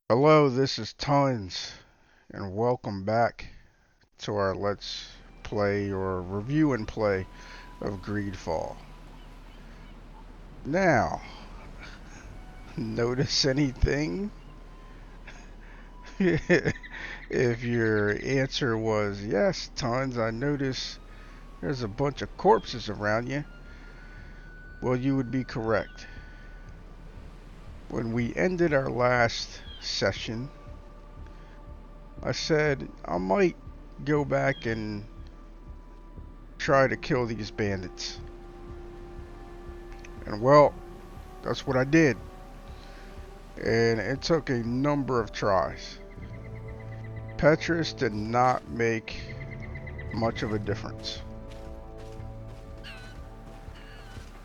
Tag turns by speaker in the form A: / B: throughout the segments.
A: Hello, this is Tons, and welcome back to our Let's Play or review and play of GreedFall. Now, notice anything? If your answer was yes, Tons, I notice there's a bunch of corpses around you, well, you would be correct. When we ended our last session, I said I might go back and try to kill these bandits. And well, that's what I did. And it took a number of tries. Petrus did not make much of a difference.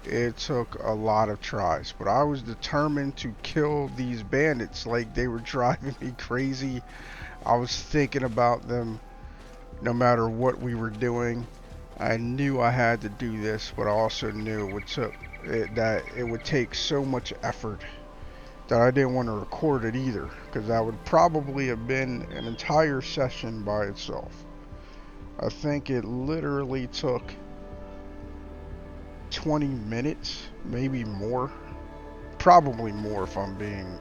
A: It took a lot of tries, but I was determined to kill these bandits. Like, they were driving me crazy. I was thinking about them no matter what we were doing. I knew I had to do this, but I also knew that it would take so much effort that I didn't want to record it either, because that would probably have been an entire session by itself. I think it literally took 20 minutes, maybe more. Probably more if I'm being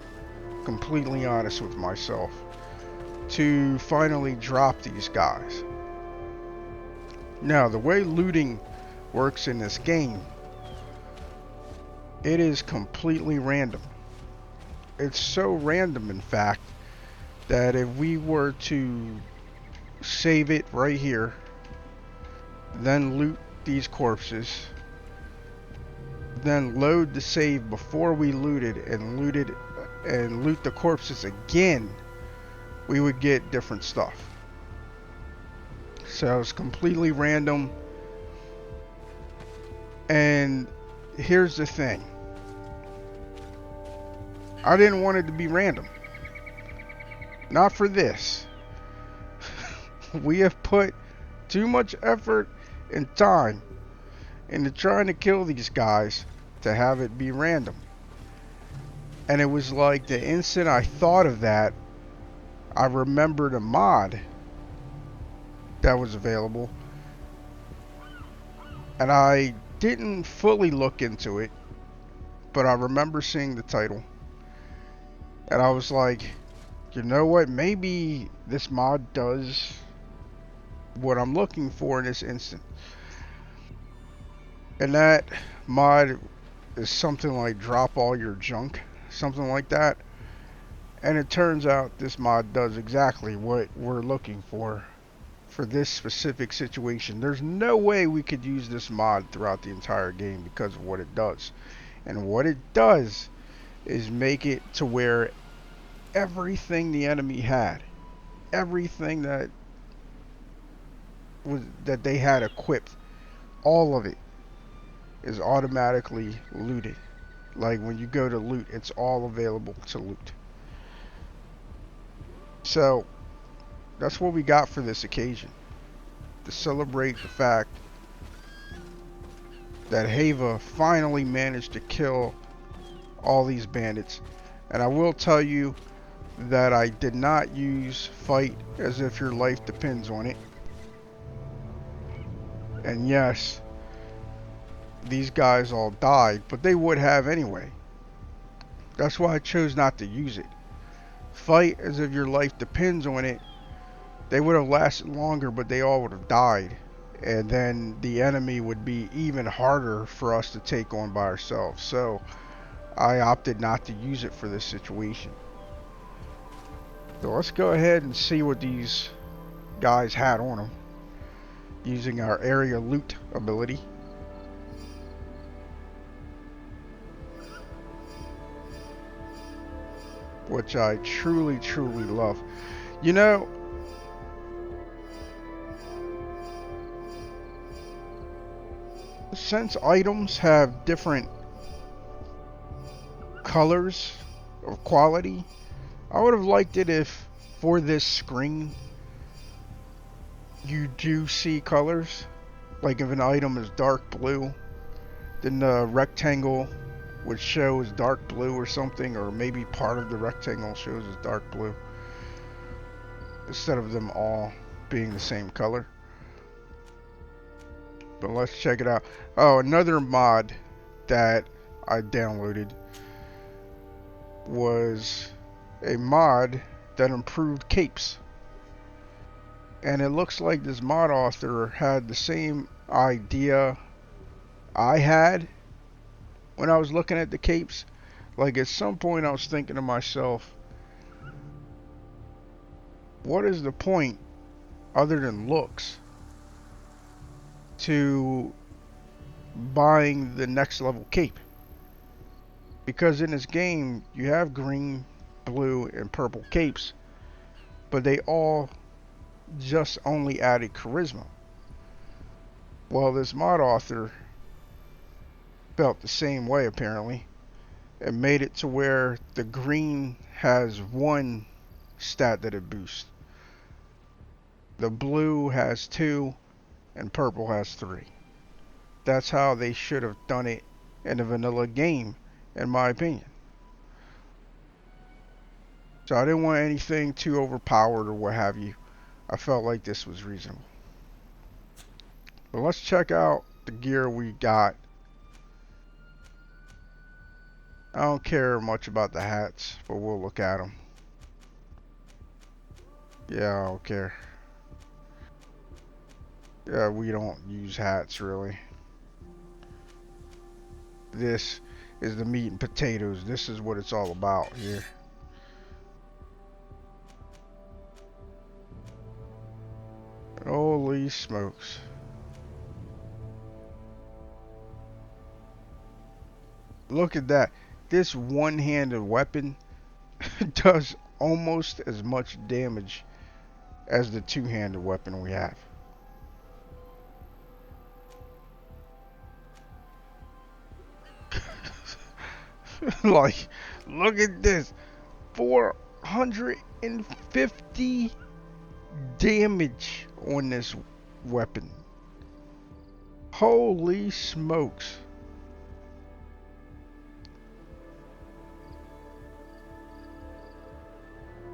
A: completely honest with myself, to finally drop these guys. Now, the way looting works in this game, it is completely random. It's so random, in fact, that if we were to save it right here, then loot these corpses, then load the save before we looted and loot the corpses again, we would get different stuff. So it's completely random. And here's the thing. I didn't want it to be random. Not for this. We have put too much effort and time into trying to kill these guys to have it be random. And it was like the instant I thought of that, I remembered a mod that was available. And I didn't fully look into it, but I remember seeing the title. And I was like, you know what? Maybe this mod does what I'm looking for in this instant. And that mod is something like drop all your junk, something like that. And it turns out this mod does exactly what we're looking for this specific situation. There's no way we could use this mod throughout the entire game because of what it does. And what it does is make it to where everything the enemy had, everything that they had equipped, all of it is automatically looted. Like when you go to loot, it's all available to loot. So that's what we got for this occasion, to celebrate the fact that Haeva finally managed to kill all these bandits. And I will tell you that I did not use fight as if your life depends on it. And yes, these guys all died, but they would have anyway. That's why I chose not to use it. Fight as if your life depends on it. They would have lasted longer, but they all would have died. And then the enemy would be even harder for us to take on by ourselves. So I opted not to use it for this situation. So let's go ahead and see what these guys had on them using our area loot ability. Which I truly, truly love. You know, since items have different colors of quality, I would have liked it if for this screen you do see colors. Like if an item is dark blue, then the rectangle would show as dark blue or something, or maybe part of the rectangle shows as dark blue instead of them all being the same color. But let's check it out. Oh, another mod that I downloaded was a mod that improved capes. And it looks like this mod author had the same idea I had when I was looking at the capes. Like, at some point I was thinking to myself, what is the point other than looks to buying the next level cape? Because in this game you have green, blue, and purple capes, but they all just only added charisma. Well, this mod author felt the same way apparently, and made it to where the green has one stat that it boosts, the blue has 2, and purple has 3. That's how they should have done it in a vanilla game, in my opinion. So I didn't want anything too overpowered or what have you. I felt like this was reasonable. But let's check out the gear we got. I don't care much about the hats, but we'll look at them. Yeah, I don't care. Yeah, we don't use hats really. This is the meat and potatoes. This is what it's all about here. Holy smokes. Look at that. This one-handed weapon does almost as much damage as the two-handed weapon we have. Like, look at this. 450 damage on this weapon. Holy smokes.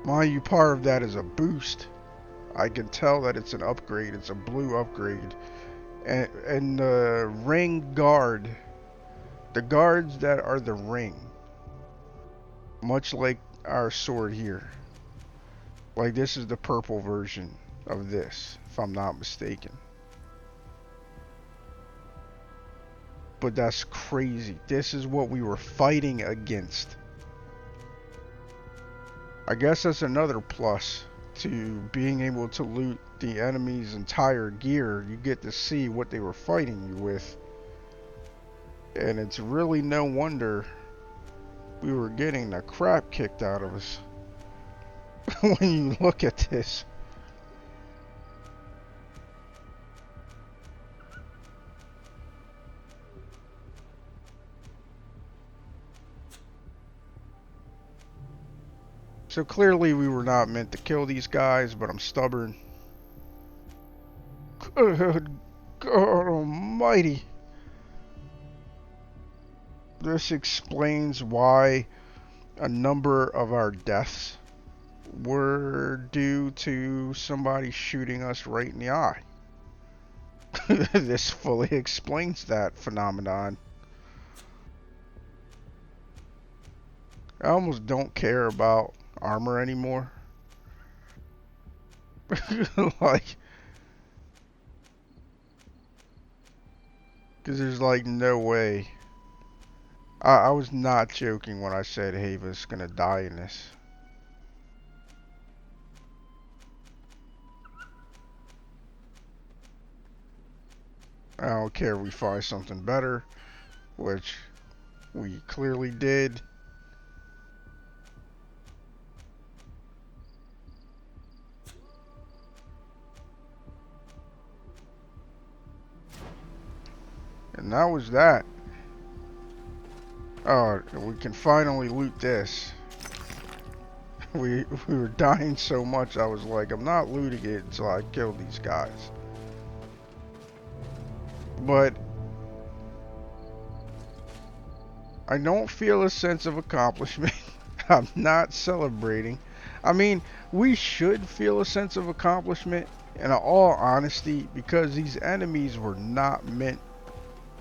A: Mind you, part of that is a boost. I can tell that it's an upgrade. It's a blue upgrade. And the ring guard, the guards that are the ring, much like our sword here. Like, this is the purple version of this, if I'm not mistaken. But that's crazy. This is what we were fighting against. I guess that's another plus to being able to loot the enemy's entire gear. You get to see what they were fighting you with. And it's really no wonder we were getting the crap kicked out of us when you look at this. So clearly we were not meant to kill these guys, but I'm stubborn. Good God almighty. This explains why a number of our deaths were due to somebody shooting us right in the eye. This fully explains that phenomenon. I almost don't care about armor anymore. Like, because there's like no way. I was not joking when I said Haeva's gonna die in this. I don't care if we find something better, which we clearly did. And that was that. Oh, we can finally loot this. We were dying so much, I was like, I'm not looting it until I kill these guys. But I don't feel a sense of accomplishment. I'm not celebrating. I mean, we should feel a sense of accomplishment, in all honesty, because these enemies were not meant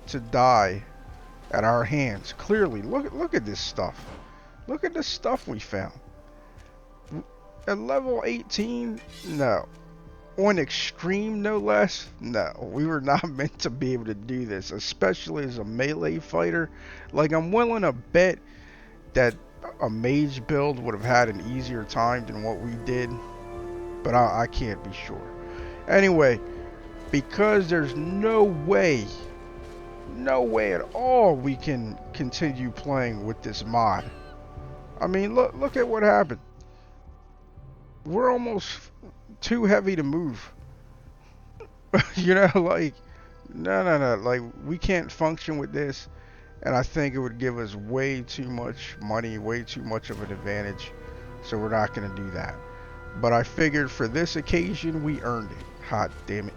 A: to die at our hands. Clearly, look at this stuff. Look at the stuff we found. At level 18, no. On extreme, no less, no. We were not meant to be able to do this, especially as a melee fighter. Like, I'm willing to bet that a mage build would have had an easier time than what we did, but I can't be sure. Anyway, because there's no way at all we can continue playing with this mod. I mean, look at what happened. We're almost too heavy to move. You know, like, no. Like, we can't function with this. And I think it would give us way too much money, way too much of an advantage. So we're not going to do that. But I figured for this occasion, we earned it. Hot damn it.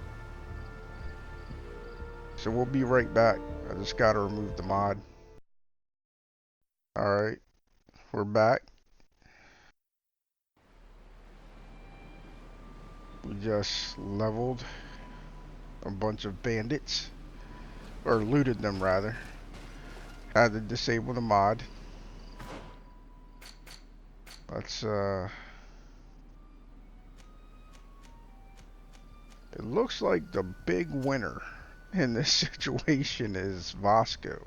A: So we'll be right back. I just got to remove the mod. Alright, we're back. We just leveled a bunch of bandits. Or looted them, rather. Had to disable the mod. Let's, it looks like the big winner in this situation is Vasco.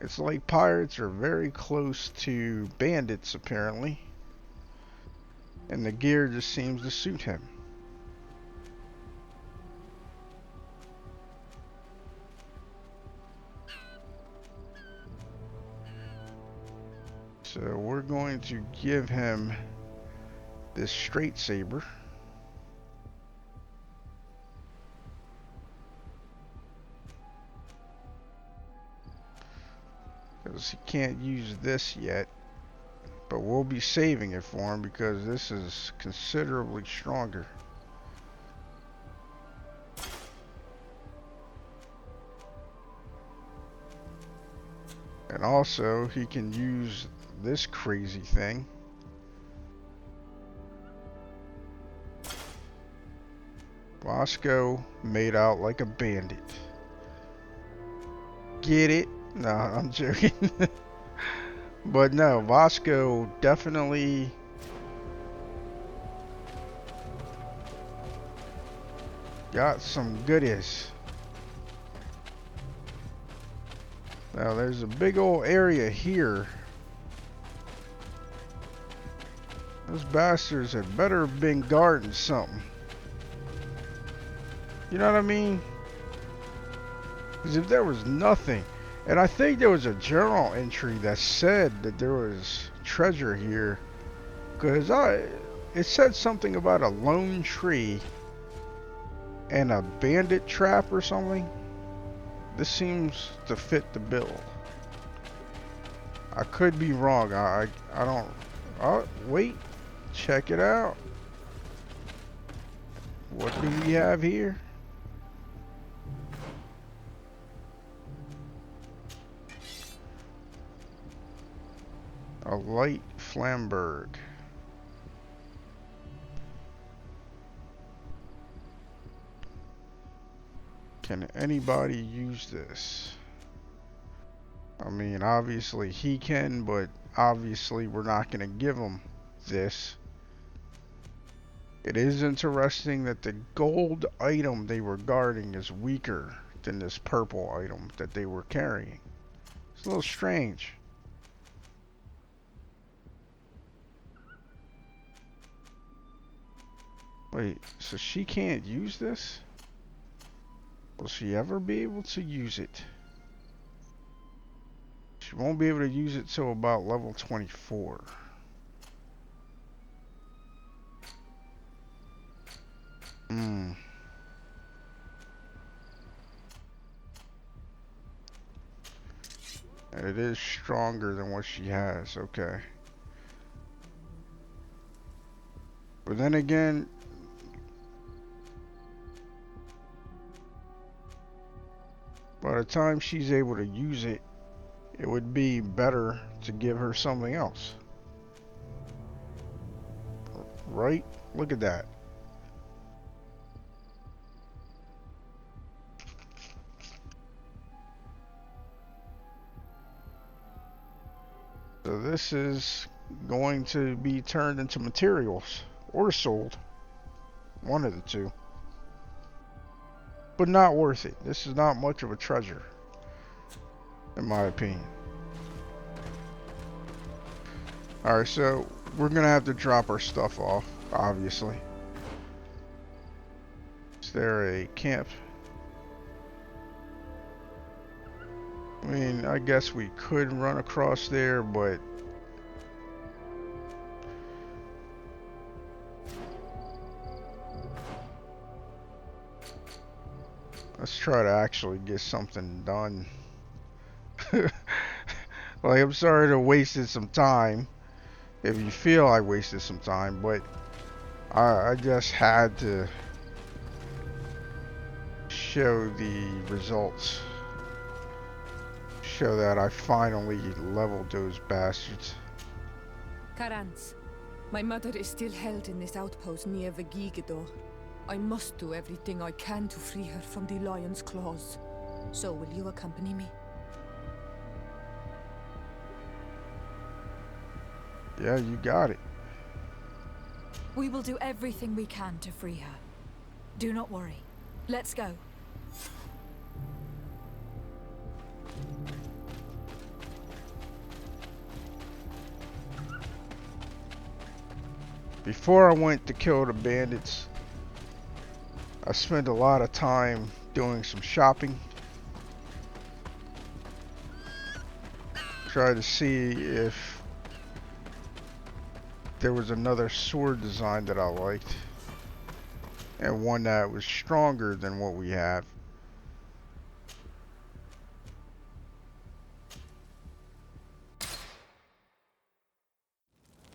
A: It's like pirates are very close to bandits, apparently. And the gear just seems to suit him. So we're going to give him this straight saber. Because he can't use this yet. But we'll be saving it for him because this is considerably stronger. And also, he can use this crazy thing. Vasco made out like a bandit. Get it? No, I'm joking. But no, Vasco definitely got some goodies. Now there's a big old area here. Those bastards had better have been guarding something. You know what I mean? Because if there was nothing, and I think there was a journal entry that said that there was treasure here. Because it said something about a lone tree and a bandit trap or something. This seems to fit the bill. I could be wrong. I don't. Oh, wait. Check it out. What do we have here? A light flamberg. Can anybody use this? I mean, obviously he can, but obviously we're not going to give him this. It is interesting that the gold item they were guarding is weaker than this purple item that they were carrying. It's a little strange. Wait, so she can't use this? Will she ever be able to use it? She won't be able to use it till about level 24. And it is stronger than what she has, okay. But then again, By the time she's able to use it, it would be better to give her something else. Right? Look at that. So this is going to be turned into materials or sold. One of the two. But not worth it. This is not much of a treasure, in my opinion. Alright, so we're going to have to drop our stuff off, obviously. Is there a camp? I mean, I guess we could run across there, but let's try to actually get something done. Like, I'm sorry to wasted some time if you feel I wasted some time, but I just had to show the results. Show that I finally leveled those bastards.
B: Karans, my mother is still held in this outpost near Vegigedor. I must do everything I can to free her from the lion's claws. So will you accompany me?
A: Yeah, you got it.
C: We will do everything we can to free her. Do not worry. Let's go.
A: Before I went to kill the bandits, I spent a lot of time doing some shopping. Tried to see if there was another sword design that I liked, and one that was stronger than what we have.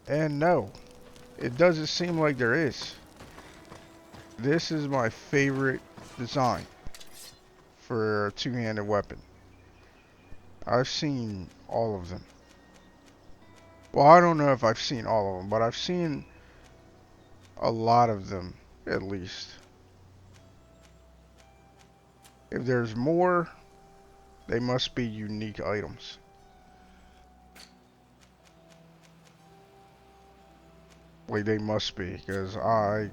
A: And no, it doesn't seem like there is. This is my favorite design for a two-handed weapon. I've seen all of them. Well, I don't know if I've seen all of them, but I've seen a lot of them, at least. If there's more, they must be unique items. Like, they must be, because I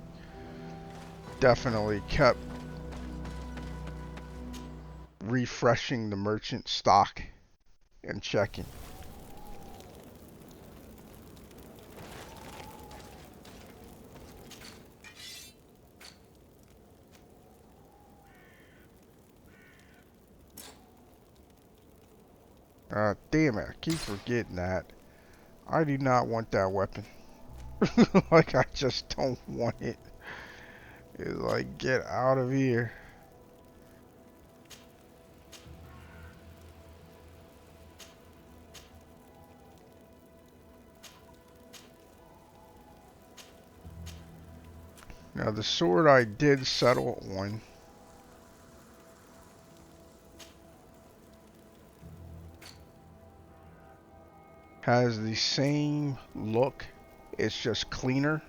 A: definitely kept refreshing the merchant stock and checking. Damn it, I keep forgetting that. I do not want that weapon. Like, I just don't want it. It's like, get out of here. Now, the sword I did settle on has the same look. It's just cleaner.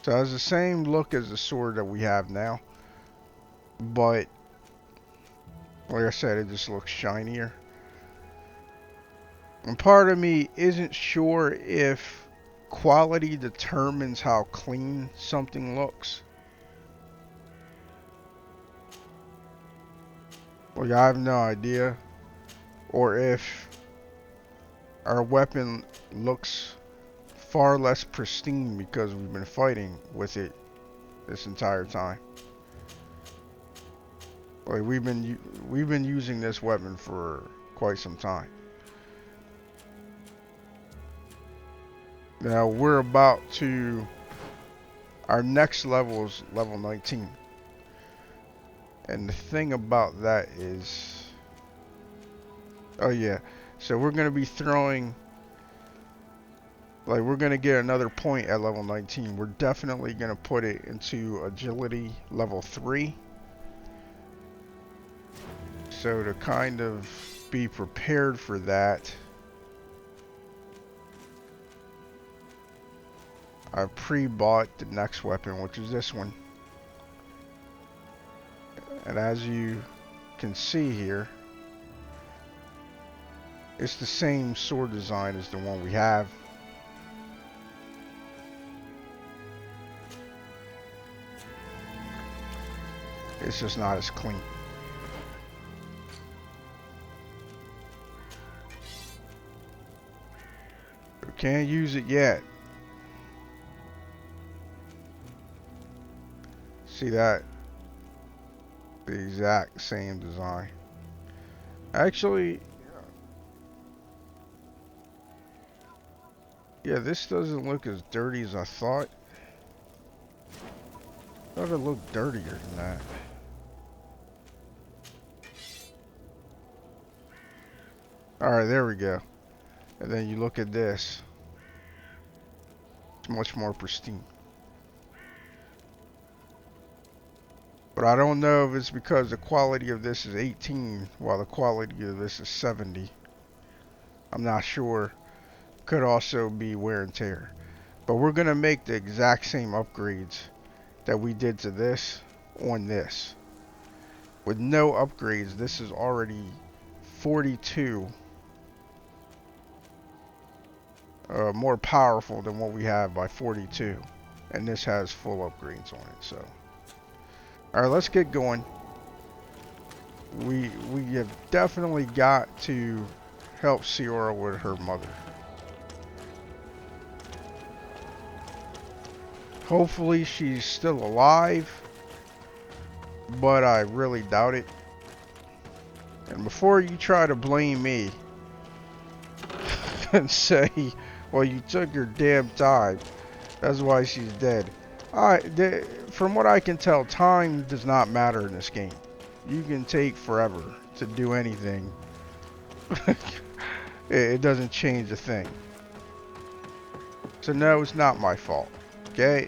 A: So it has the same look as the sword that we have now, but like I said, it just looks shinier. And part of me isn't sure if quality determines how clean something looks. Like, I have no idea. Or if our weapon looks far less pristine because we've been fighting with it this entire time. Like, we've been using this weapon for quite some time. Now we're about to, our next level is level 19. And the thing about that is Oh yeah. So we're gonna be throwing, like, we're gonna get another point at level 19. We're definitely gonna put it into agility level 3. So to kind of be prepared for that, I pre-bought the next weapon, which is this one. And as you can see here, it's the same sword design as the one we have. It's just not as clean. We can't use it yet. See that? The exact same design. Actually, yeah, this doesn't look as dirty as I thought. I thought it looked dirtier than that. Alright, there we go. And then you look at this. It's much more pristine. But I don't know if it's because the quality of this is 18 while the quality of this is 70. I'm not sure. Could also be wear and tear. But we're going to make the exact same upgrades that we did to this on this. With no upgrades, this is already 42 more powerful than what we have by 42. And this has full upgrades on it, so. Alright, let's get going. We have definitely got to help Ciora with her mother. Hopefully she's still alive, but I really doubt it. And before you try to blame me and say, well, you took your damn time, that's why she's dead. From what I can tell, time does not matter in this game. You can take forever to do anything. It doesn't change a thing. So no, it's not my fault. Okay?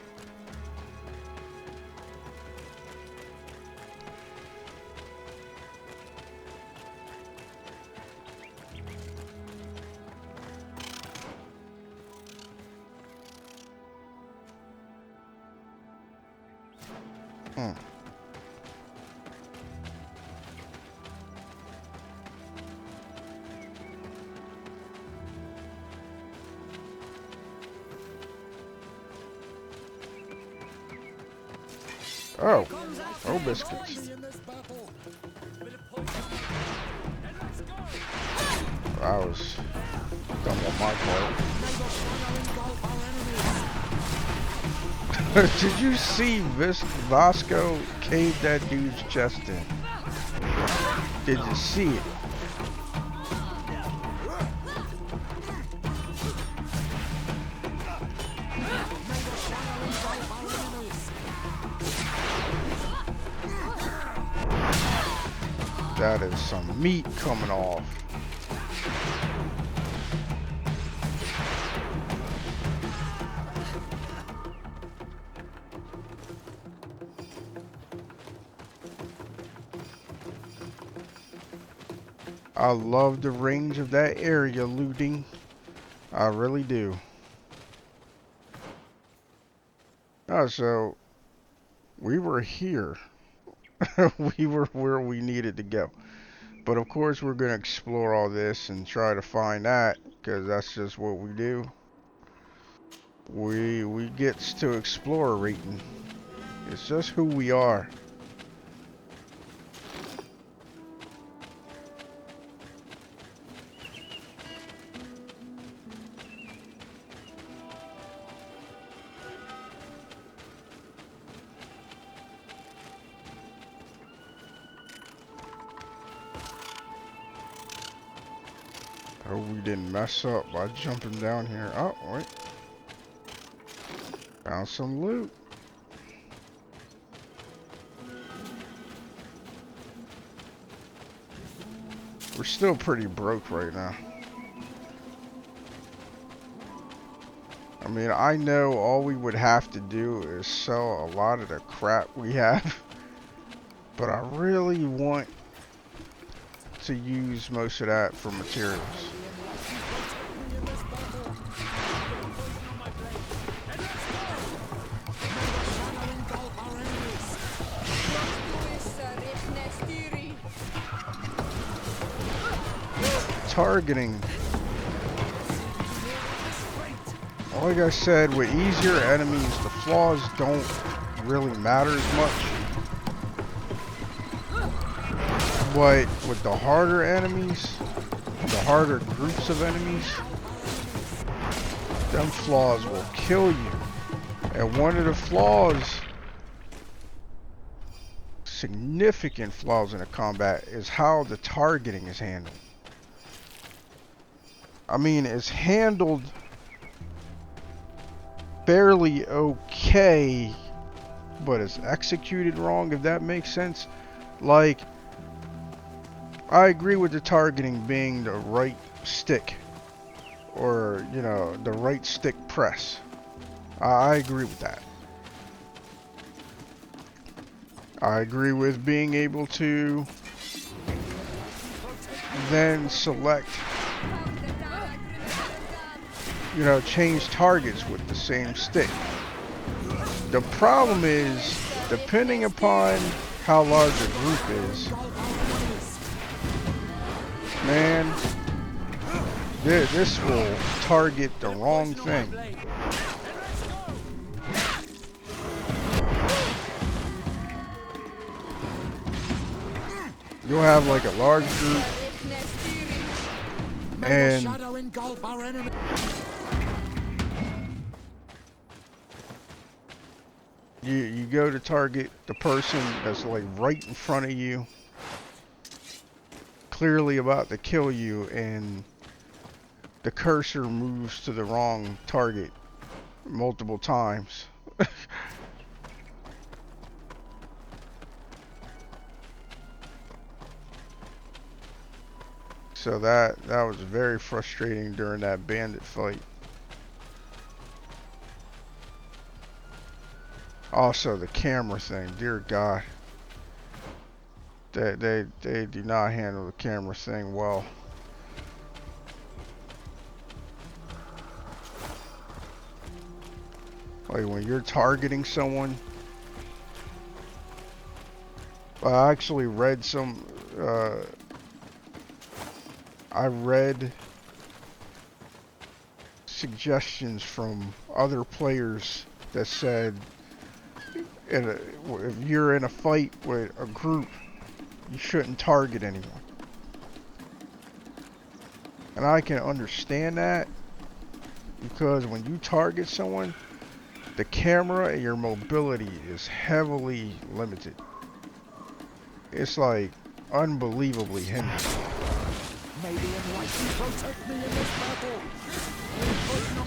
A: Oh, oh biscuits. That was dumb on my part. Did you see Vasco cave that dude's chest in? Did you see it? That is some meat coming off. I love the range of that area looting. I really do. Oh, so we were here. We were where we needed to go. But of course we're going to explore all this and try to find that, because that's just what we do. We gets to explorating. It's just who we are. I hope we didn't mess up by jumping down here. Oh, wait. Found some loot. We're still pretty broke right now. I mean, I know all we would have to do is sell a lot of the crap we have. But I really want to use most of that for materials. Targeting. Like I said, with easier enemies, the flaws don't really matter as much. But with the harder enemies, the harder groups of enemies, them flaws will kill you. And one of the flaws, significant flaws in the combat, is how the targeting is handled. I mean, it's handled fairly okay, but it's executed wrong, if that makes sense. Like, I agree with the targeting being the right stick, or, you know, the right stick press. I agree with that. I agree with being able to then select, you know, change targets with the same stick. The problem is, depending upon how large a group is, man, this will target the wrong thing. You'll have like a large group, and you go to target the person that's like right in front of you, clearly about to kill you, and the cursor moves to the wrong target multiple times. So that was very frustrating during that bandit fight. Also the camera thing, dear God. They do not handle the camera thing well. Like when you're targeting someone. I actually read some I read suggestions from other players that said if you're in a fight with a group, you shouldn't target anyone. And I can understand that, because when you target someone, the camera and your mobility is heavily limited. It's like unbelievably hindered.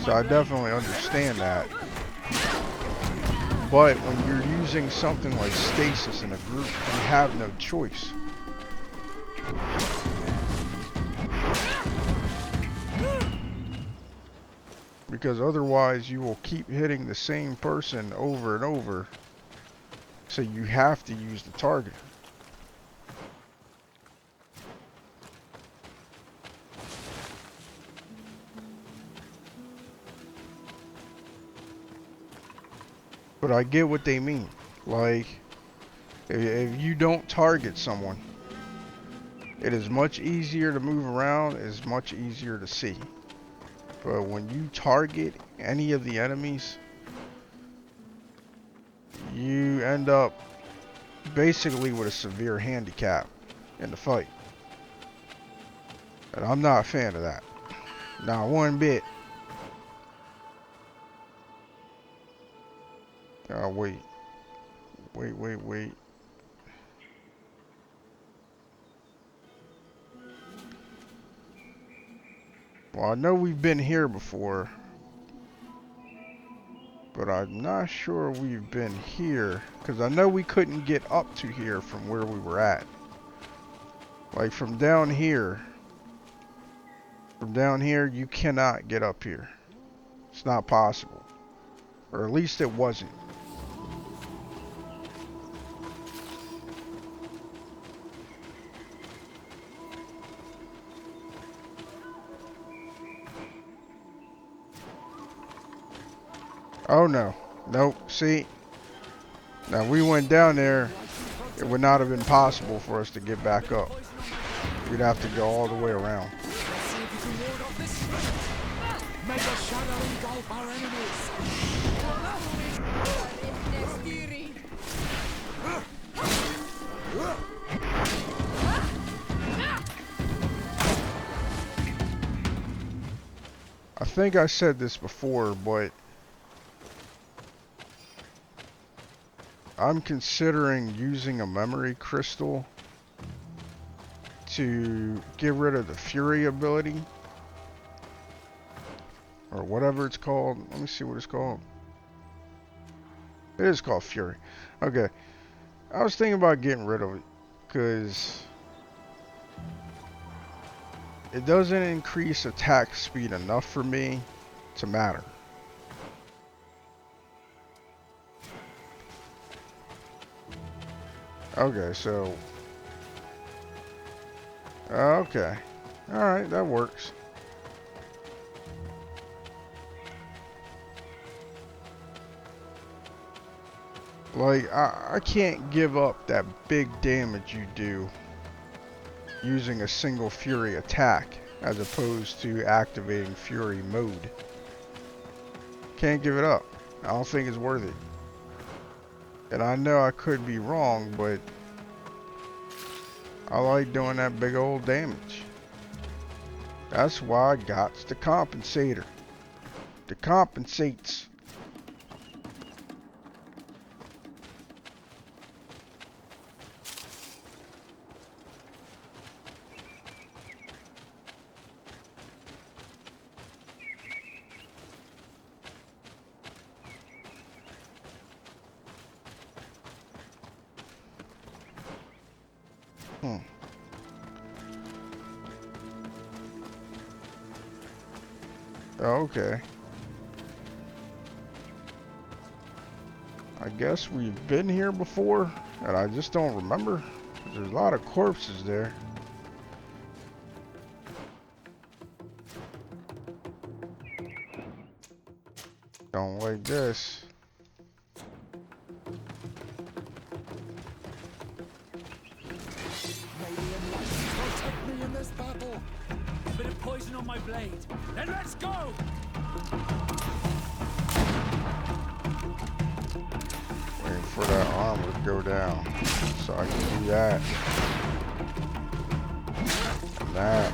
A: So I definitely understand that. But when you're using something like stasis in a group, you have no choice. Because otherwise you will keep hitting the same person over and over. So you have to use the target. But I get what they mean. Like, if you don't target someone, it is much easier to move around, it is much easier to see. But when you target any of the enemies, you end up basically with a severe handicap in the fight. And I'm not a fan of that. Not one bit. Wait. Well, I know we've been here before, but I'm not sure we've been here, because I know we couldn't get up to here from where we were at. Like from down here. From down here, you cannot get up here. It's not possible. Or at least it wasn't. Oh no. Nope. See? Now we went down there. It would not have been possible for us to get back up. We'd have to go all the way around. I think I said this before, but I'm considering using a memory crystal to get rid of the Fury ability. Or whatever it's called. Let me see what it's called. It is called Fury. Okay. I was thinking about getting rid of it. Because it doesn't increase attack speed enough for me to matter. Okay, so... Okay. Alright, that works. Like, I can't give up that big damage you do using a single Fury attack as opposed to activating Fury mode. Can't give it up. I don't think it's worth it. And I know I could be wrong, but I like doing that big old damage. That's why I got the compensator. The compensates. Okay. I guess we've been here before, and I just don't remember. There's a lot of corpses there. Don't like this.
D: Protect me in this battle. A bit of poison on my blade. Then let's go.
A: Waiting for that armor to go down so I can do that. And that.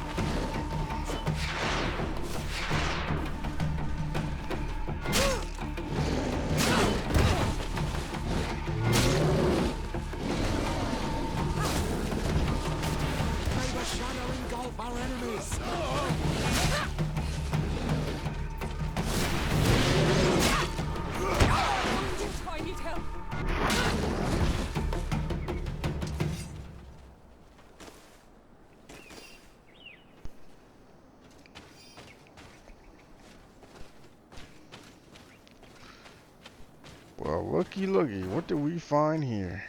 A: Well, looky, what do we find here?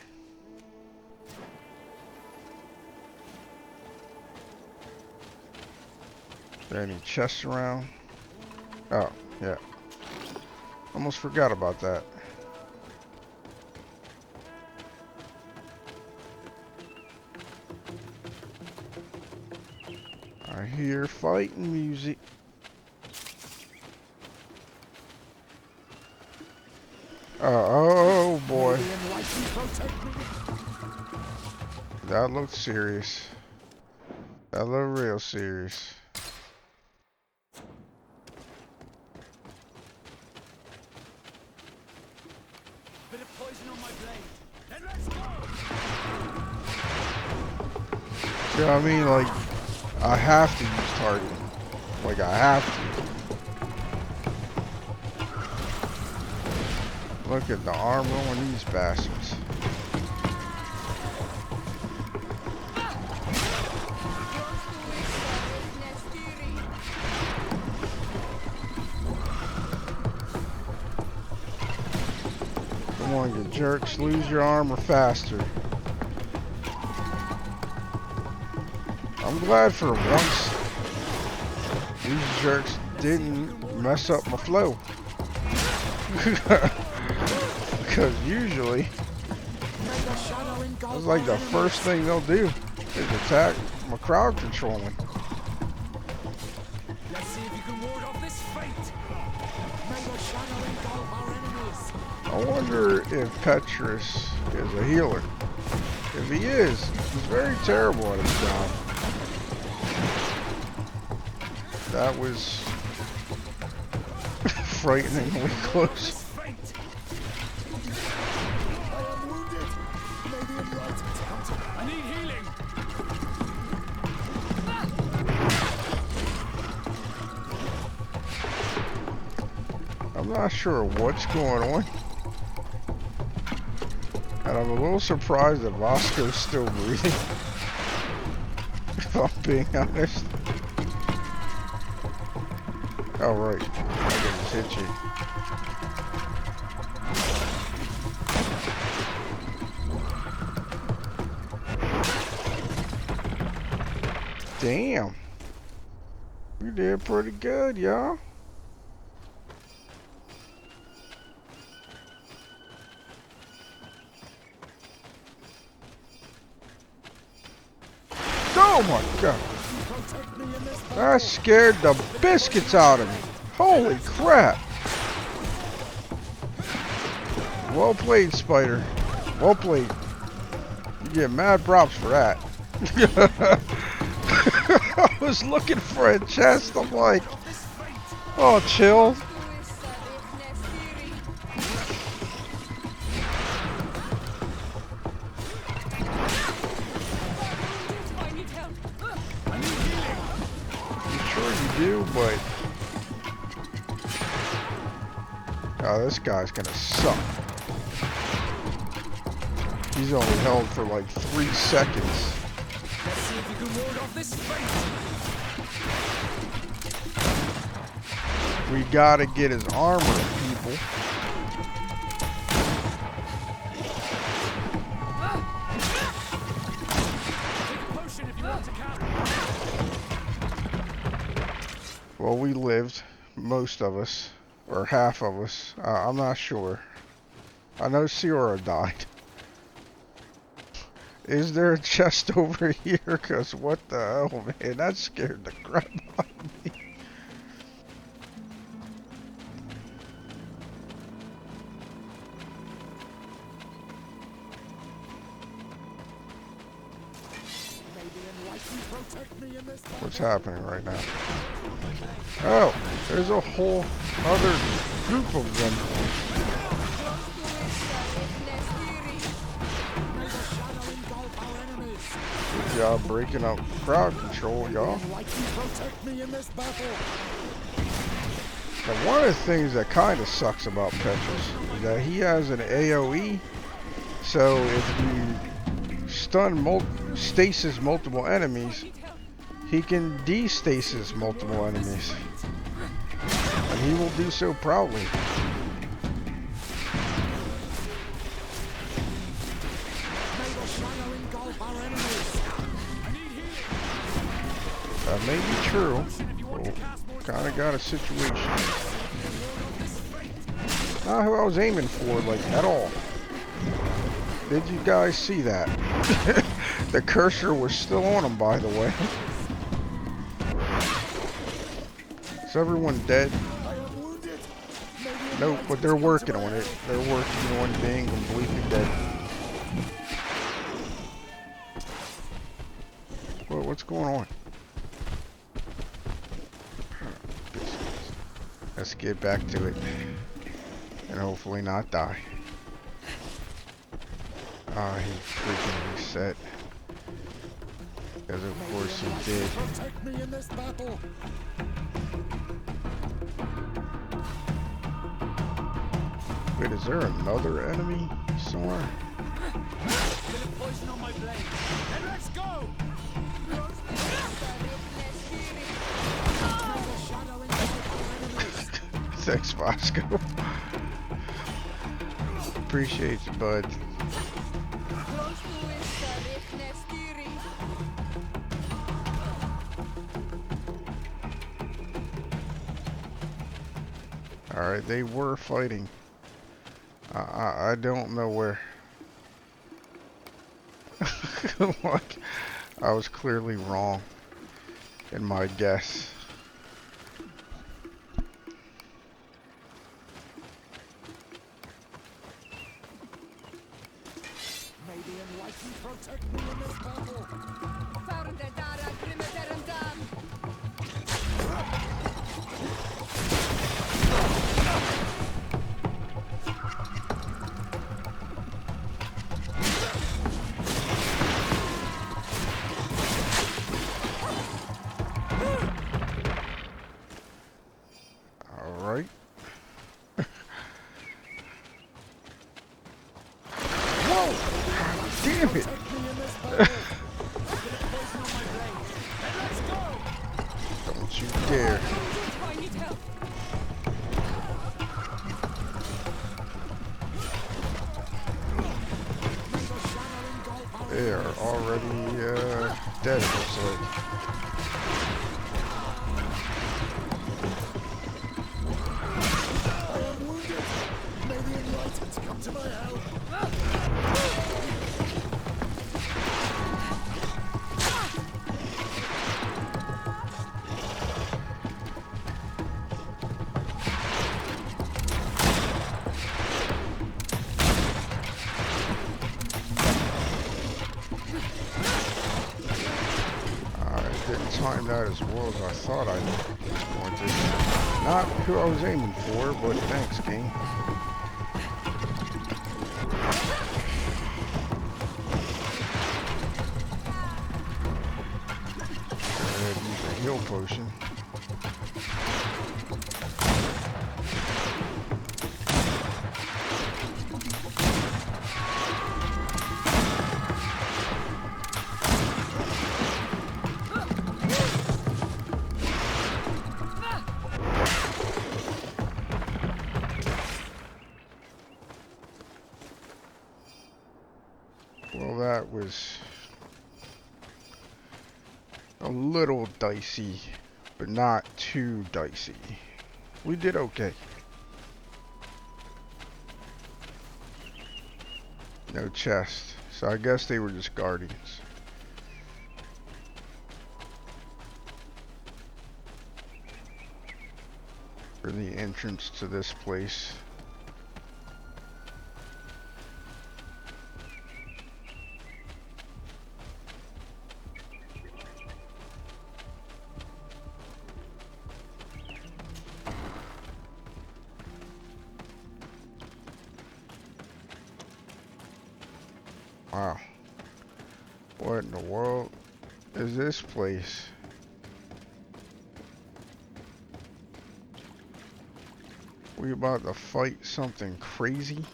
A: Is there any chests around? Oh, yeah. Almost forgot about that. I hear fighting music. Oh boy. That looked serious. That looked real serious.
D: Bit of poison on my blade. Then let's go.
A: You know what I mean? Like, I have to use targeting. Like, I have to. Look at the armor on these bastards. Come on, you jerks. Lose your armor faster. I'm glad for once these jerks didn't mess up my flow. Because usually, it's like the first thing they'll do is attack my crowd controlling.
D: Let's see if you can ward off this fate. May the shadow engulf our enemies.
A: I wonder if Petrus is a healer. If he is, he's very terrible at his job. That was frighteningly close.
D: I need healing.
A: I'm not sure what's going on. And I'm a little surprised that Vasco's still breathing. If I'm being honest. Oh right, I can just hit you. Damn. You did pretty good, y'all. Oh my god. That scared the biscuits out of me. Holy crap. Well played, Spider. Well played. You get mad props for that. I was looking for a chest. I'm like, oh, chill. Do, but oh, this guy's gonna suck. He's only held for like 3 seconds.
D: Let's see if you can ward off this fate.
A: We gotta get his armor, people.
D: Take a potion if you want to counter.
A: Well, we lived, most of us, or half of us. I'm not sure. I know Ciora died. Is there a chest over here? Cause what the hell, man? That scared the crap out of me. What's happening right now? Oh, there's a whole other group of them. Good job breaking up crowd control, y'all. Now, one of the things that kind of sucks about Petrus is that he has an AoE. So if you stasis multiple enemies, he can de-stasis multiple enemies. And he will do so proudly. That may be true. Kind of got a situation. Not who I was aiming for, like, at all. Did you guys see that? The cursor was still on him, by the way. Is everyone dead? Nope, but they're working on it. They're working on being completely dead. Well, what's going on? Let's get back to it. And hopefully not die. Ah, he freaking reset. Because of course he did.
D: Protect me in this battle.
A: Wait, is there another enemy somewhere?
D: Poison on my blade. Then let's go.
A: Thanks, Vasco. appreciate you, bud. Alright, they were fighting. I don't know where. What? I was clearly wrong in my guess.
D: May the enlightened protect me in this battle.
A: Alright. Whoa! Damn it! Don't you dare. They are already dead, it looks like.
D: Come to my help.
A: I didn't time that as well as I thought I was going to. Not who I was aiming for, but thanks, game. Heal potion. Well, that was a little dicey, but not too dicey. We did okay. No chest, so I guess they were just guardians. For the entrance to this place. Wow. What in the world is this place? We about to fight something crazy?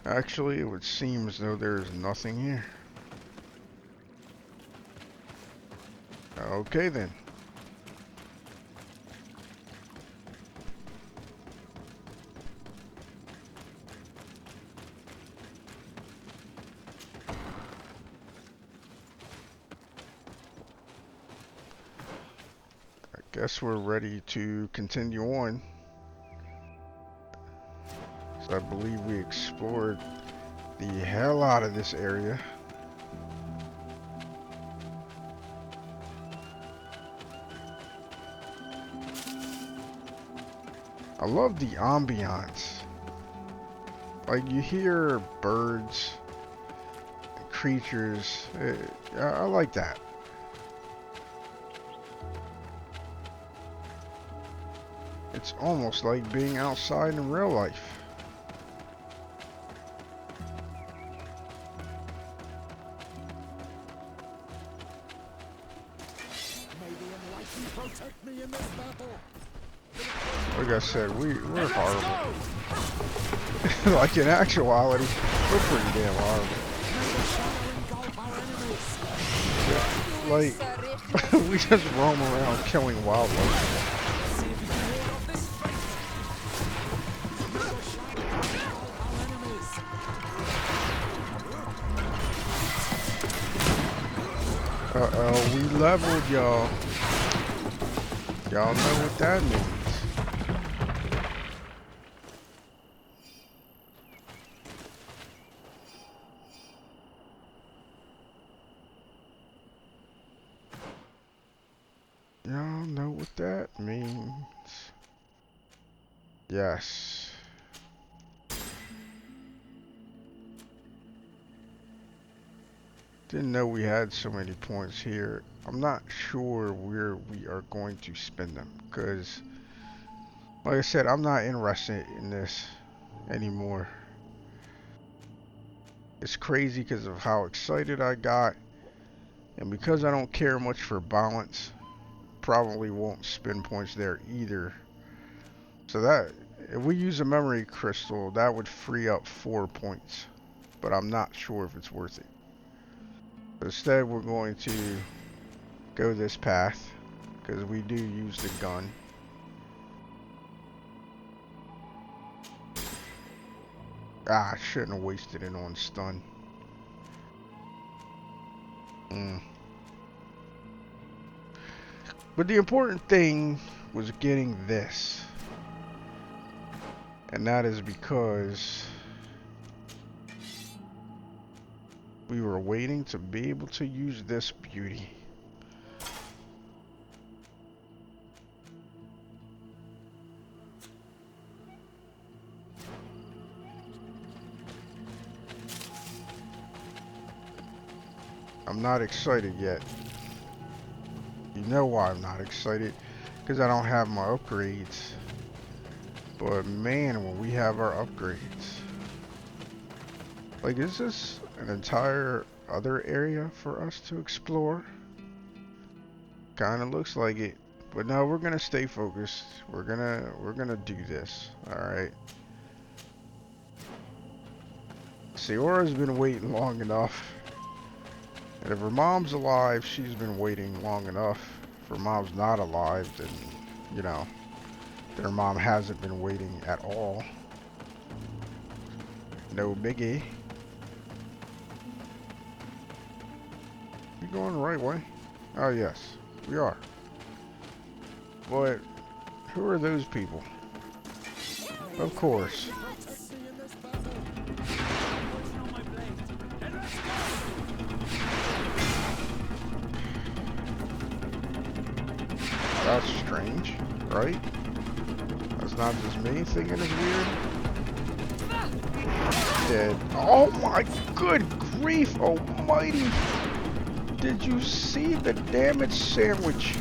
A: Actually, it would seem as though there is nothing here. Okay then. I guess we're ready to continue on. So I believe we explored the hell out of this area. I love the ambiance. Like, you hear birds, creatures. I like that. It's almost like being outside in real life. Like I said, we're horrible. Like, in actuality, we're pretty damn horrible. Like, we just roam around killing wildlife. Uh-oh, we leveled, y'all. Y'all know what that means. Y'all know what that means. Yes. Didn't know we had so many points here. I'm not sure where we are going to spend them, because, like I said, I'm not interested in this anymore. It's crazy because of how excited I got, and because I don't care much for balance, probably won't spend points there either. So that, if we use a memory crystal, that would free up 4 points, but I'm not sure if it's worth it. Instead, we're going to go this path, because we do use the gun. Ah, I shouldn't have wasted it on stun. But the important thing was getting this. And that is because we were waiting to be able to use this beauty. I'm not excited yet. You know why I'm not excited? Because I don't have my upgrades. But man, when we have our upgrades. Like, is this an entire other area for us to explore? Kinda looks like it. But no, we're gonna stay focused. We're gonna do this. Alright. Seora's been waiting long enough. And if her mom's alive, she's been waiting long enough. If her mom's not alive, then, you know, their mom hasn't been waiting at all. No biggie. You going the right way? Oh yes, we are. But who are those people? Of course. That's strange, right? That's not just me thinking it's weird. Dead. Oh my good grief almighty! Did you see the damage sandwich?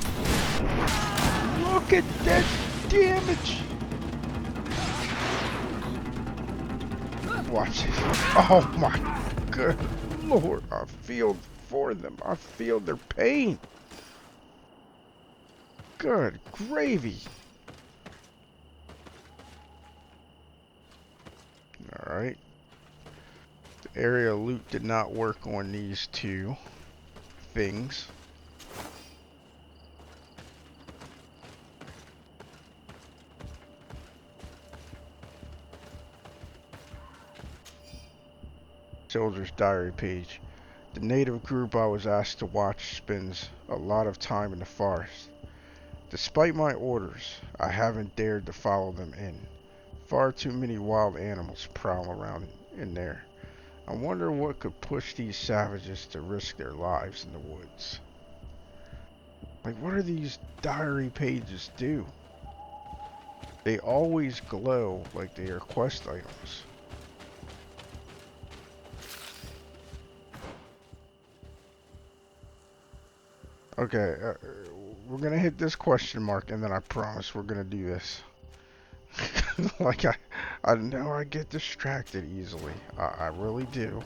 A: Look at that damage! Watch it. Oh my good lord. I feel for them. I feel their pain. Good gravy. Alright. The area loot did not work on these two things. Soldier's diary page. The native group I was asked to watch spends a lot of time in the forest. Despite my orders, I haven't dared to follow them in. Far too many wild animals prowl around in there. I wonder what could push these savages to risk their lives in the woods. Like, what do these diary pages do? They always glow like they are quest items. Okay, we're gonna hit this question mark, and then I promise we're gonna do this. Like, I know I get distracted easily. I really do.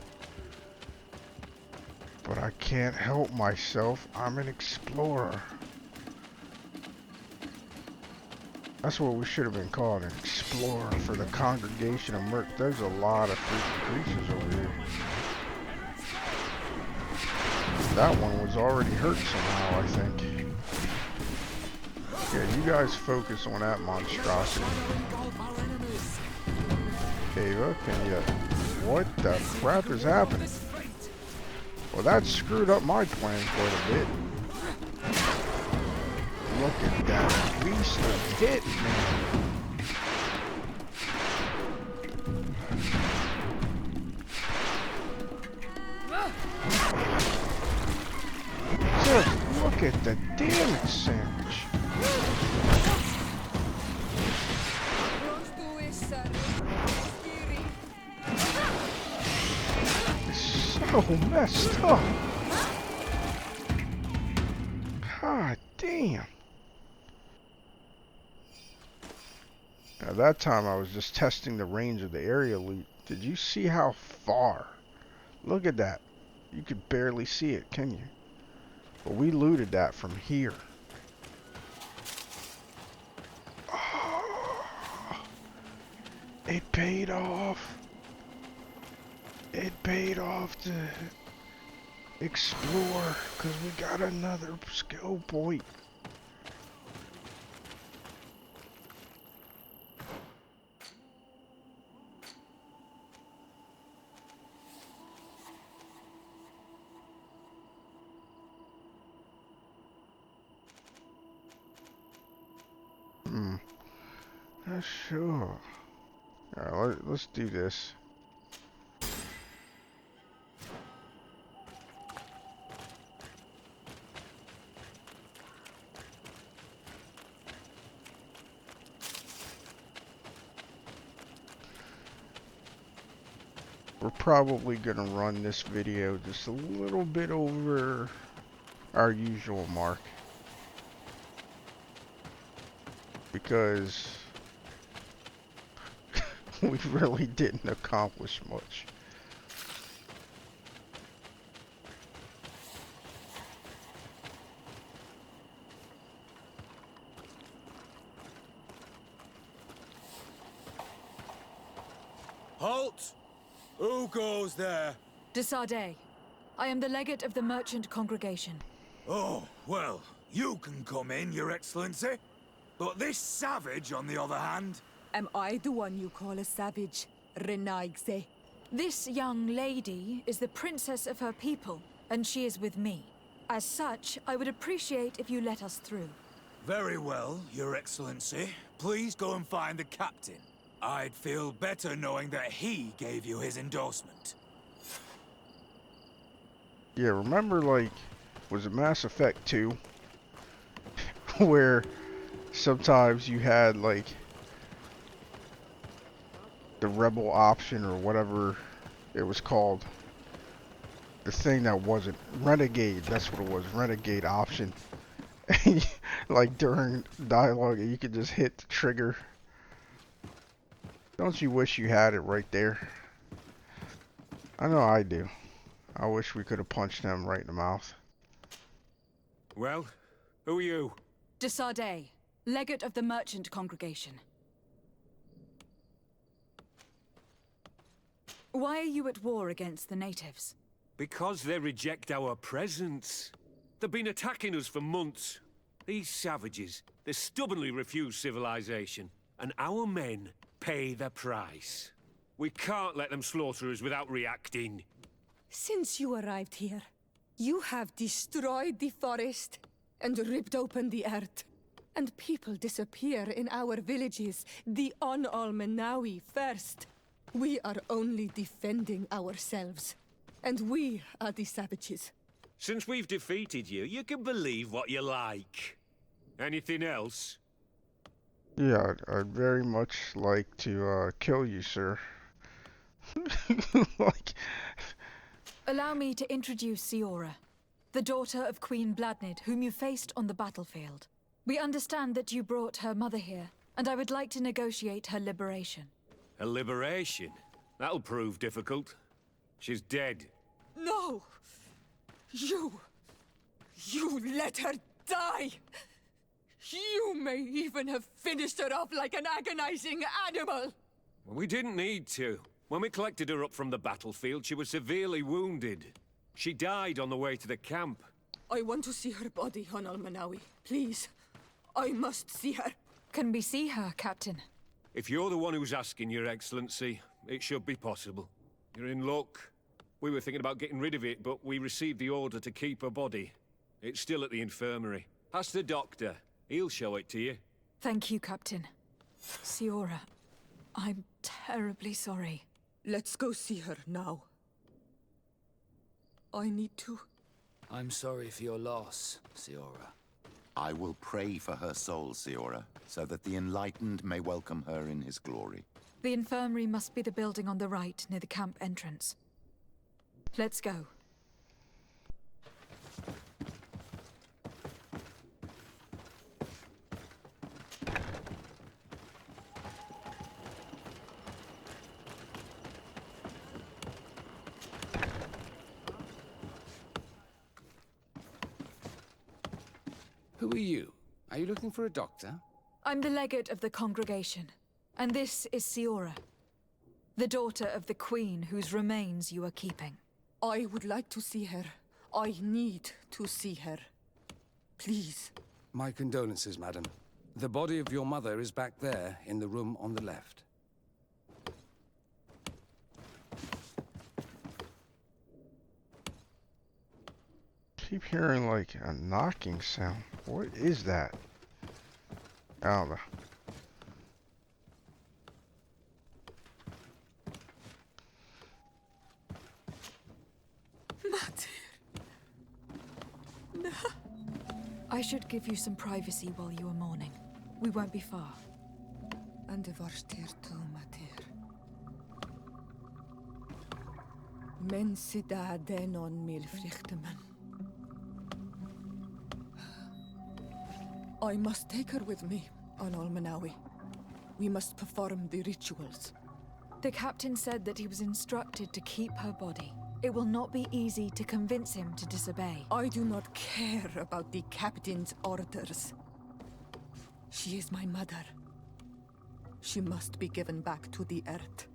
A: But I can't help myself. I'm an explorer. That's what we should have been called, an explorer for the congregation of Merc. There's a lot of freaking creatures over here. That one was already hurt somehow, I think. Yeah, you guys focus on that monstrosity. Haeva, can you... What the crap is happening? Well, that screwed up my plan quite a bit. Look at that beast of hit, man. Just look at the damage sandwich. It's so messed up. God damn. Now that time I was just testing the range of the area loot. Did you see how far? Look at that. You could barely see it, can you? But we looted that from here. Oh, it paid off. It paid off to explore because we got another skill point. Sure. Alright, let's do this. We're probably gonna run this video just a little bit over our usual mark. Because we really didn't accomplish much.
D: Halt! Who goes there?
C: De Sardet. I am the legate of the merchant congregation.
D: Oh, well, you can come in, Your Excellency. But this savage, on the other hand...
B: Am I the one you call a savage, Renegade?
C: This young lady is the princess of her people, and she is with me. As such, I would appreciate if you let us through.
D: Very well, Your Excellency. Please go and find the captain. I'd feel better knowing that he gave you his endorsement.
A: Yeah, remember, like, was it Mass Effect 2? Where sometimes you had, like, the rebel option or whatever it was called. The thing that wasn't Renegade, that's what it was, Renegade option. Like during dialogue you could just hit the trigger. Don't you wish you had it right there? I know I do. I wish we could have punched him right in the mouth.
E: Well, who are you?
C: De Sardet, legate of the merchant congregation. Why are you at war against the natives?
E: Because they reject our presence. They've been attacking us for months. These savages, they stubbornly refuse civilization, and our men pay the price. We can't let them slaughter us without reacting.
B: Since you arrived here, you have destroyed the forest and ripped open the earth. And people disappear in our villages, the Onalmenawi first. We are only defending ourselves. And we are the savages.
E: Since we've defeated you, you can believe what you like. Anything else?
A: Yeah, I'd very much like to kill you, sir. Like...
C: Allow me to introduce Siora, the daughter of Queen Bladnid, whom you faced on the battlefield. We understand that you brought her mother here, and I would like to negotiate her liberation.
E: A liberation? That'll prove difficult. She's dead.
B: No! You let her die! You may even have finished her off like an agonizing animal!
E: Well, we didn't need to. When we collected her up from the battlefield, she was severely wounded. She died on the way to the camp.
B: I want to see her body on Almanawi. Please. I must see her.
C: Can we see her, Captain?
E: If you're the one who's asking, Your Excellency, it should be possible. You're in luck. We were thinking about getting rid of it, but we received the order to keep her body. It's still at the infirmary. Ask the doctor. He'll show it to you.
C: Thank you, Captain. Siora, I'm terribly sorry.
B: Let's go see her now. I need to.
F: I'm sorry for your loss, Siora.
G: I will pray for her soul, Siora, so that the enlightened may welcome her in his glory.
C: The infirmary must be the building on the right, near the camp entrance. Let's go.
F: Who are you? Are you looking for a doctor?
C: I'm the legate of the congregation, and this is Siora, the daughter of the queen whose remains you are keeping.
B: I would like to see her. I need to see her. Please.
F: My condolences, madam. The body of your mother is back there, in the room on the left.
A: Keep hearing like a knocking sound. What is that? I don't know.
C: I should give you some privacy while you are mourning. We won't be far.
B: And the varstir tu mater. Men sida denon mil frichtemen. I must take her with me on Almanawi. We must perform the rituals.
C: The captain said that he was instructed to keep her body. It will not be easy to convince him to disobey.
B: I do not care about the captain's orders. She is my mother. She must be given back to the earth.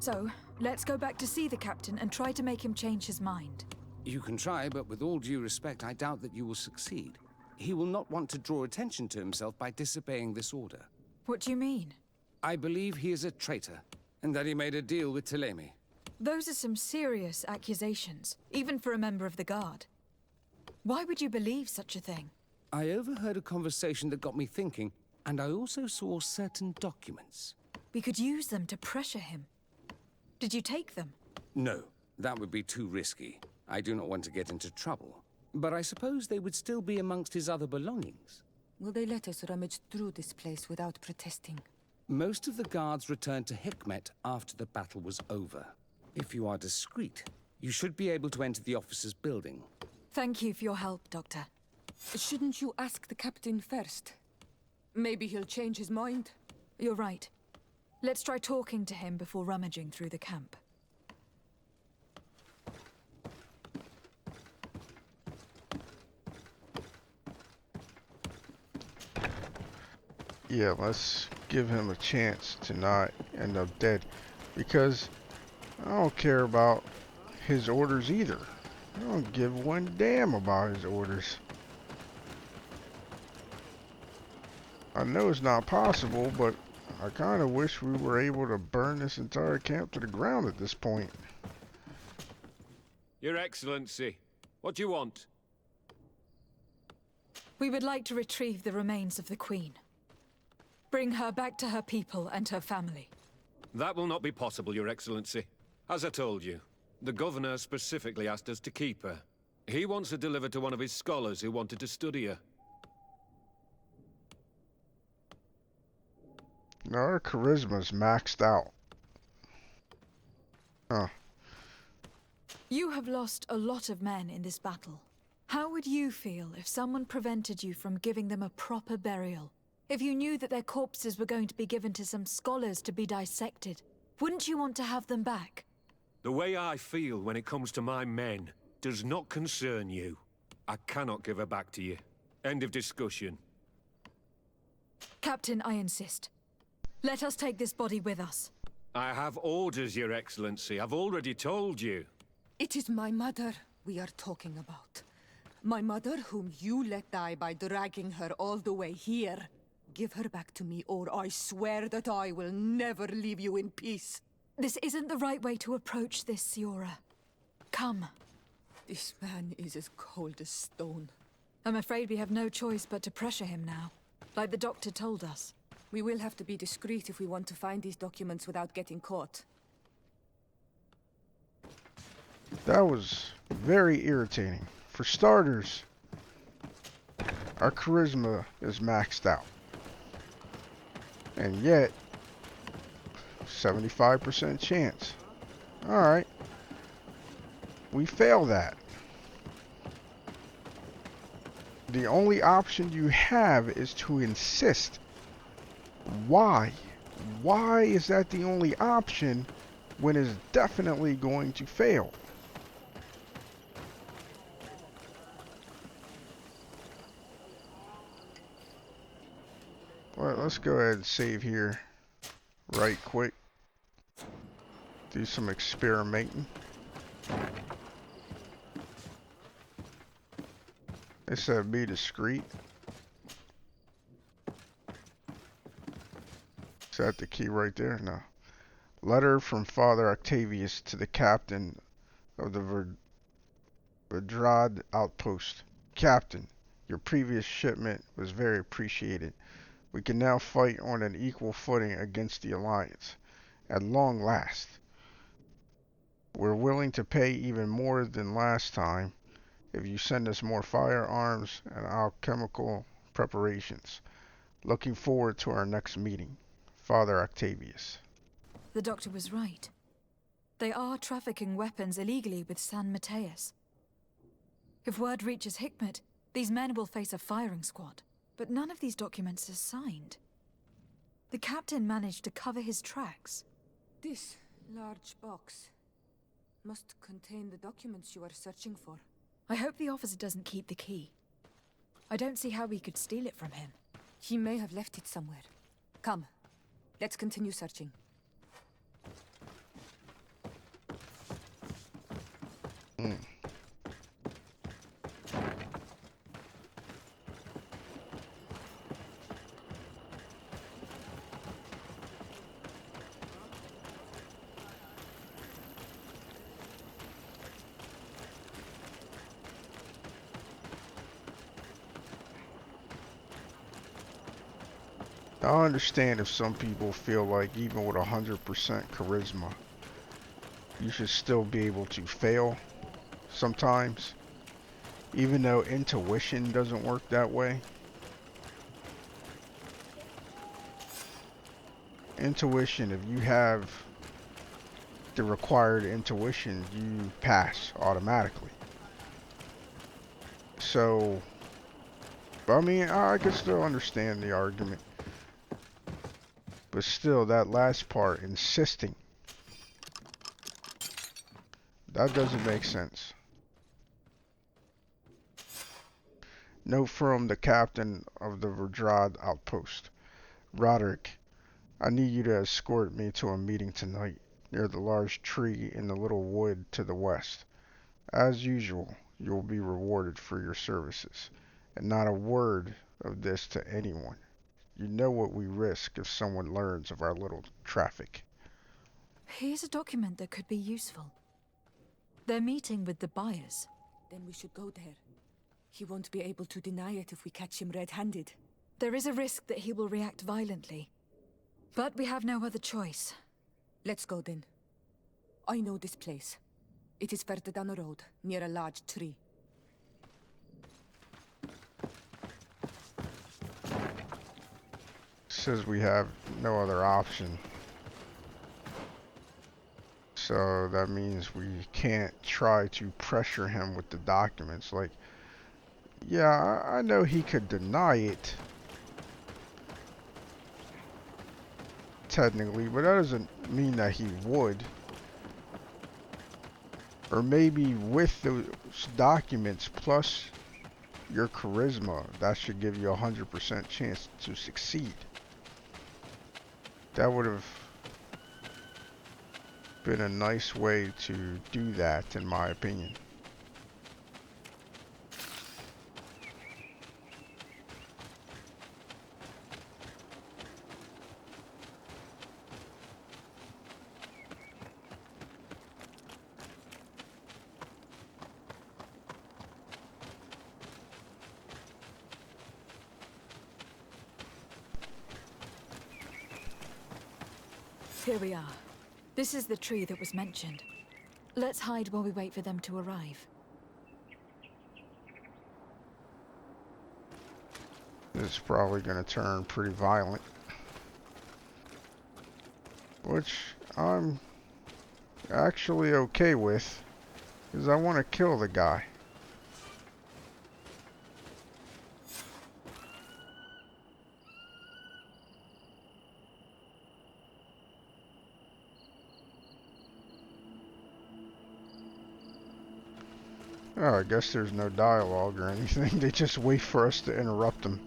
C: So, let's go back to see the captain and try to make him change his mind.
F: You can try, but with all due respect, I doubt that you will succeed. He will not want to draw attention to himself by disobeying this order.
C: What do you mean?
F: I believe he is a traitor, and that he made a deal with Thélème.
C: Those are some serious accusations, even for a member of the Guard. Why would you believe such a thing?
F: I overheard a conversation that got me thinking, and I also saw certain documents.
C: We could use them to pressure him. Did you take them?
F: No, that would be too risky. I do not want to get into trouble. But I suppose they would still be amongst his other belongings.
B: Will they let us rummage through this place without protesting?
F: Most of the guards returned to Hikmet after the battle was over. If you are discreet, you should be able to enter the officer's building.
C: Thank you for your help, Doctor.
B: Shouldn't you ask the captain first? Maybe he'll change his mind.
C: You're right. Let's try talking to him before rummaging through the camp.
A: Yeah, let's give him a chance to not end up dead. Because I don't care about his orders either. I don't give one damn about his orders. I know it's not possible, but I kind of wish we were able to burn this entire camp to the ground at this point.
E: Your Excellency, what do you want?
C: We would like to retrieve the remains of the Queen. Bring her back to her people and her family.
E: That will not be possible, Your Excellency. As I told you, the Governor specifically asked us to keep her. He wants her delivered to one of his scholars who wanted to study her.
A: Now our charisma's maxed out. Huh.
C: You have lost a lot of men in this battle. How would you feel if someone prevented you from giving them a proper burial? If you knew that their corpses were going to be given to some scholars to be dissected, wouldn't you want to have them back?
E: The way I feel when it comes to my men does not concern you. I cannot give her back to you. End of discussion.
C: Captain, I insist. Let us take this body with us.
E: I have orders, Your Excellency. I've already told you.
B: It is my mother we are talking about? My mother, whom you let die by dragging her all the way here. Give her back to me, or I swear that I will never leave you in peace.
C: This isn't the right way to approach this, Siora. Come.
B: This man is as cold as stone.
C: I'm afraid we have no choice but to pressure him now, like the doctor told us.
B: We will have to be discreet if we want to find these documents without getting caught.
A: That was very irritating. For starters, our charisma is maxed out. And yet, 75% chance. Alright. We fail that. The only option you have is to insist. Why? Why is that the only option when it's definitely going to fail? Well, let's go ahead and save here right quick. Do some experimenting. They said be discreet. Is that the key right there? No. Letter from Father Octavius to the captain of the Bladnid outpost. Captain, your previous shipment was very appreciated. We can now fight on an equal footing against the Alliance. At long last. We're willing to pay even more than last time if you send us more firearms and alchemical preparations. Looking forward to our next meeting. Father Octavius.
C: The doctor was right. They are trafficking weapons illegally with San Mateus. If word reaches Hikmet, these men will face a firing squad. But none of these documents is signed. The captain managed to cover his tracks.
B: This large box must contain the documents you are searching for.
C: I hope the officer doesn't keep the key. I don't see how we could steal it from him.
B: He may have left it somewhere. Come, let's continue searching.
A: I understand if some people feel like even with 100% charisma, you should still be able to fail sometimes, even though intuition doesn't work that way. Intuition, if you have the required intuition, you pass automatically. So, I mean, I can still understand the argument. But still, that last part, insisting, that doesn't make sense. Note from the captain of the Bladnid outpost. Roderick, I need you to escort me to a meeting tonight, near the large tree in the little wood to the west. As usual, you will be rewarded for your services, and not a word of this to anyone. You know what we risk if someone learns of our little traffic.
C: Here's a document that could be useful. They're meeting with the buyers.
B: Then we should go there. He won't be able to deny it if we catch him red-handed.
C: There is a risk that he will react violently. But we have no other choice.
B: Let's go then. I know this place. It is further down the road, near a large tree.
A: Says we have no other option. So that means we can't try to pressure him with the documents. Like, yeah, I know he could deny it, technically, but that doesn't mean that he would. Or maybe with those documents plus your charisma, that should give you 100% chance to succeed. That would have been a nice way to do that, in my opinion.
C: Here we are. This is the tree that was mentioned. Let's hide while we wait for them to arrive.
A: This is probably going to turn pretty violent. Which I'm actually okay with, because I want to kill the guy. Oh, I guess there's no dialogue or anything. They just wait for us to interrupt them.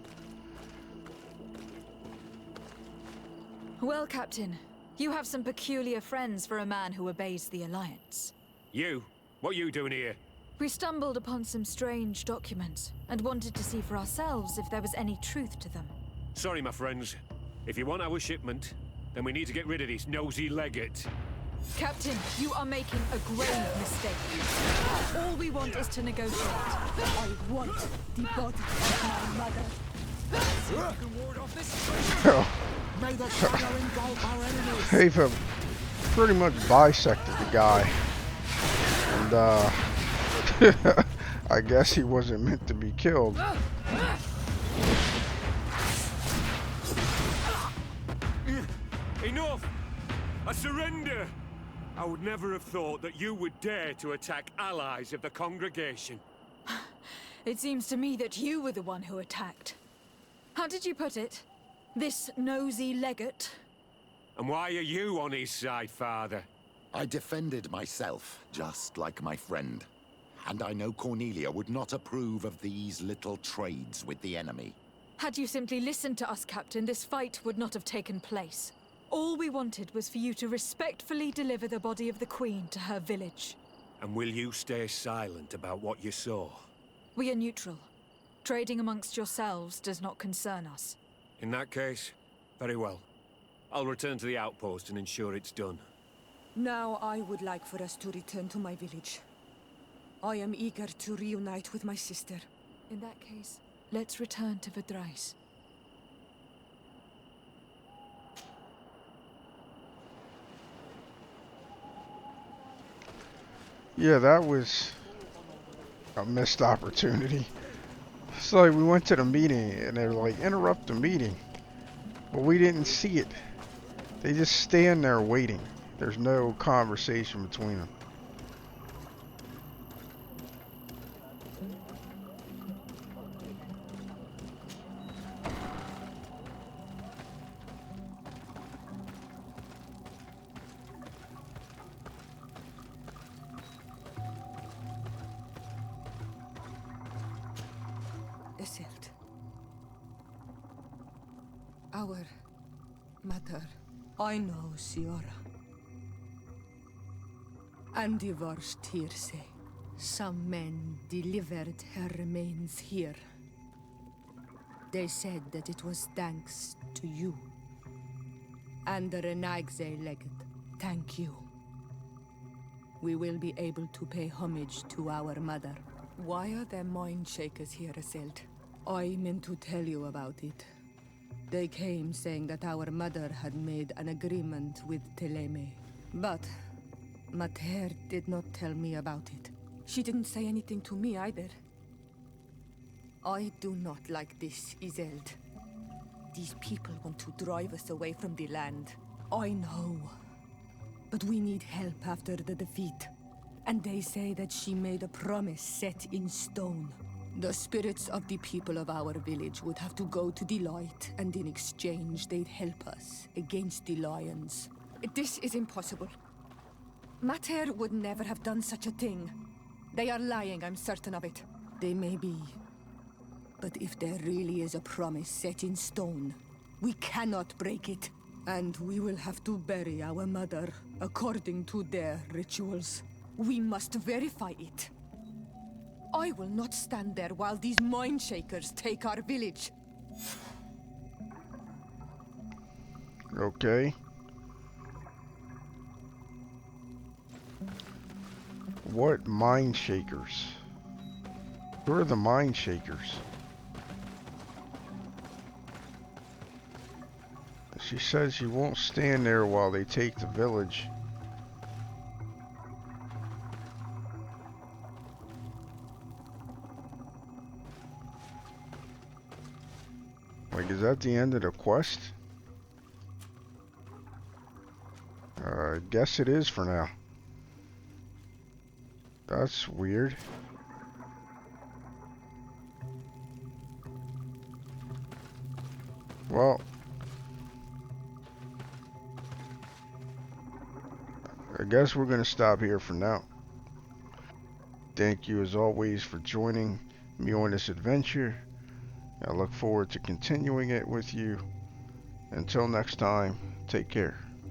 C: Well, Captain, you have some peculiar friends for a man who obeys the Alliance.
E: You? What are you doing here?
C: We stumbled upon some strange documents and wanted to see for ourselves if there was any truth to them.
E: Sorry, my friends. If you want our shipment, then we need to get rid of this nosy legate.
C: Captain, you are making a grave mistake. All we want is to negotiate.
B: I want the body of my mother.
A: Haeva pretty much bisected the guy. And, I guess he wasn't meant to be killed.
E: Enough! I surrender! I would never have thought that you would dare to attack allies of the congregation.
C: It seems to me that you were the one who attacked. How did you put it? This nosy legate?
E: And why are you on his side, Father?
G: I defended myself, just like my friend. And I know Cornelia would not approve of these little trades with the enemy.
C: Had you simply listened to us, Captain, this fight would not have taken place. All we wanted was for you to respectfully deliver the body of the Queen to her village.
E: And will you stay silent about what you saw?
C: We are neutral. Trading amongst yourselves does not concern us.
E: In that case, very well. I'll return to the outpost and ensure it's done.
B: Now I would like for us to return to my village. I am eager to reunite with my sister.
C: In that case, let's return to Verdrais.
A: Yeah, that was a missed opportunity. It's like we went to the meeting and they're like, interrupt the meeting. But we didn't see it. They just stand there waiting. There's no conversation between them.
B: Our mother, I know, Siora. And divorced Tirse. Some men delivered her remains here. They said that it was thanks to you. And the Renegade Legate, thank you. We will be able to pay homage to our mother. Why are there mind shakers here, Iselt? I meant to tell you about it. They came saying that our mother had made an agreement with Teleme. But Mater did not tell me about it. She didn't say anything to me either. I do not like this, Iselt. These people want to drive us away from the land. I know. But we need help after the defeat. And they say that she made a promise set in stone. The spirits of the people of our village would have to go to the light, and in exchange they'd help us against the lions. This is impossible. Mater would never have done such a thing. They are lying, I'm certain of it. They may be. But if there really is a promise set in stone, we cannot break it. And we will have to bury our mother according to their rituals. We must verify it. I will not stand there while these mind shakers take our village.
A: Okay. What mind shakers? Who are the mind shakers? She says she won't stand there while they take the village. Like, is that the end of the quest? I guess it is for now. That's weird. Well, I guess we're gonna stop here for now. Thank you as always for joining me on this adventure. I look forward to continuing it with you. Until next time, take care.